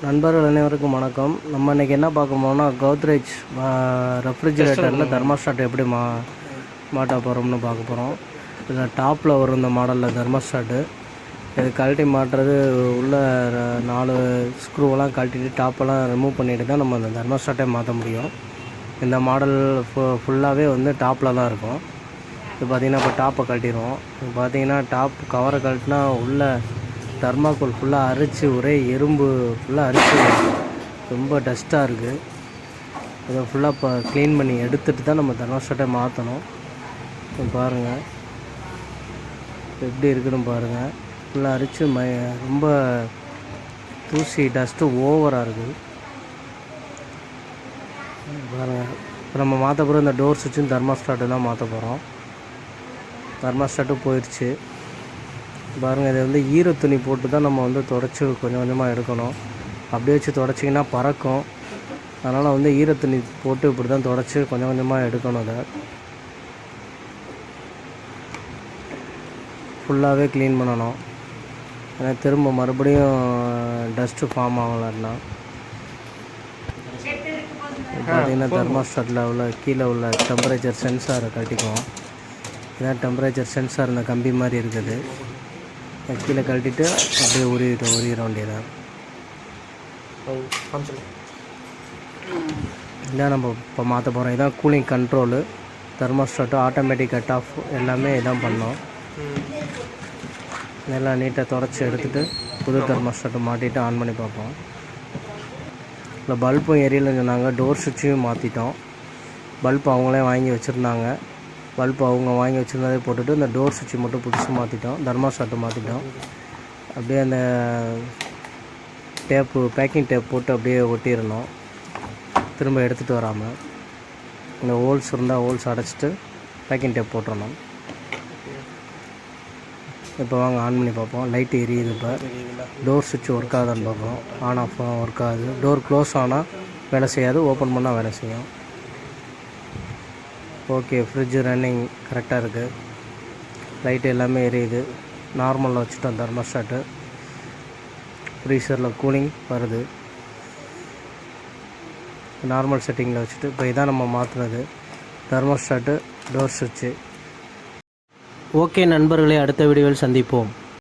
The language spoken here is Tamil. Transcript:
நண்பர்கள் அனைவருக்கும் வணக்கம். நம்ம இன்றைக்கி என்ன பார்க்க போனோம்னா கோத்ரேஜ் ரெஃப்ரிஜிரேட்டரில் தெர்மோஸ்டாட் எப்படி மாட்ட போகிறோம்னு பார்க்க போகிறோம். இதில் டாப்பில் வரும் இந்த மாடலில் தெர்மோஸ்டாட்டு. இது கழட்டி மாட்டுறது உள்ள 4 ஸ்க்ரூவெல்லாம் கழட்டிட்டு டாப்பெல்லாம் ரிமூவ் பண்ணிட்டு தான் நம்ம அந்த தெர்மோஸ்டாட்டே மாற்ற முடியும். இந்த மாடல் ஃபுல்லாகவே வந்து டாப்பில் தான் இருக்கும். இது பார்த்திங்கன்னா இப்போ டாப்பை கழட்டிடுவோம். இப்போ பார்த்திங்கன்னா டாப் கவரை கழட்டினா உள்ள தர்மாக்கோல் ஃபுல்லாக அரிச்சு ஒரே எறும்பு ஃபுல்லாக அரிச்சு ரொம்ப டஸ்ட்டாக இருக்குது. இதை ஃபுல்லாக இப்போ க்ளீன் பண்ணி எடுத்துகிட்டு தான் நம்ம தெர்மோஸ்டாட்டை மாற்றணும். பாருங்கள் எப்படி இருக்குன்னு பாருங்கள். ஃபுல்லாக அரிச்சு ரொம்ப தூசி டஸ்ட்டு ஓவராக இருக்குது பாருங்கள். இப்போ நம்ம மாற்ற போகிற இந்த டோர் சுவிட்சும் தெர்மோஸ்டாட்டு தான் மாற்ற போகிறோம். தெர்மோஸ்டாட்டும் போயிடுச்சு பாருங்கள். இதை வந்து ஈர துணி போட்டு தான் நம்ம வந்து தொடச்சி கொஞ்சம் கொஞ்சமாக எடுக்கணும். அப்படியே வச்சு தொடச்சிங்கன்னா பறக்கும். அதனால் வந்து ஈர துணி போட்டு இப்படி தான் தொடச்சி கொஞ்சம் கொஞ்சமாக எடுக்கணும். அதை ஃபுல்லாகவே க்ளீன் பண்ணணும். ஏன்னா திரும்ப மறுபடியும் டஸ்ட்டு ஃபார்ம் ஆகலன்னா. பார்த்திங்கன்னா தெர்மோஸ்டாட்டில் உள்ள கீழே உள்ள டெம்பரேச்சர் சென்சாரை கட்டிக்குவோம். இதான் டெம்பரேச்சர் சென்சார் இந்த கம்பி மாதிரி இருக்குது. கீழே கழட்டிட்டு அப்படியே உரியிட வேண்டியதான். இதான் நம்ம இப்போ மாற்ற போகிறோம். இதான் cooling control, thermostat, automatic cut off எல்லாமே இதான் பண்ணோம். நல்லா நீட்டாக தொடச்சி எடுத்துகிட்டு புது தெர்மோஸ்டாட்டை மாட்டிட்டு ஆன் பண்ணி பார்ப்போம். இல்லை பல்பும் எரியலைன்னு சொன்னாங்க. டோர் சுவிட்சையும் மாற்றிட்டோம். பல்ப் அவங்களே வாங்கி வச்சுருந்தாங்க. பல்ப் அவங்க வாங்கி வச்சுருந்ததே போட்டுட்டு இந்த டோர் சுவிட்சு மட்டும் புதுசு மாற்றிட்டோம். தெர்மோஸ்டாட்டு மாற்றிட்டோம். அப்படியே அந்த டேப்பு பேக்கிங் டேப் போட்டு அப்படியே ஒட்டிடணும், திரும்ப எடுத்துகிட்டு வராமல். இந்த ஹோல்ஸ் இருந்தால் ஹோல்ஸ் அடைச்சிட்டு பேக்கிங் டேப் போட்டுடணும். இப்போ வாங்க ஆன் பண்ணி பார்ப்போம். லைட்டு எரியுது. இப்போ டோர் சுவிட்ச் ஒர்க் ஆகுதான்னு பார்ப்போம். ஆன் ஆஃப் ஒர்க் ஆகுது. டோர் க்ளோஸ் ஆனால் வேலை செய்யாது, ஓப்பன் பண்ணால் வேலை செய்யும். ஓகே, ஃப்ரிட்ஜு ரன்னிங் கரெக்டாக இருக்குது. லைட்டு எல்லாமே எரியுது. நார்மலில் வச்சுட்டோம் தெர்மோஸ்டாட்டு. ஃப்ரீசரில் கூலிங் வருது. நார்மல் செட்டிங்கில் வச்சுட்டு இப்போ இதான் நம்ம மாற்றுனது தெர்மோஸ்டாட்டு, டோர் சுவிட்சு. ஓகே நண்பர்களே, அடுத்த வீடியோவில் சந்திப்போம்.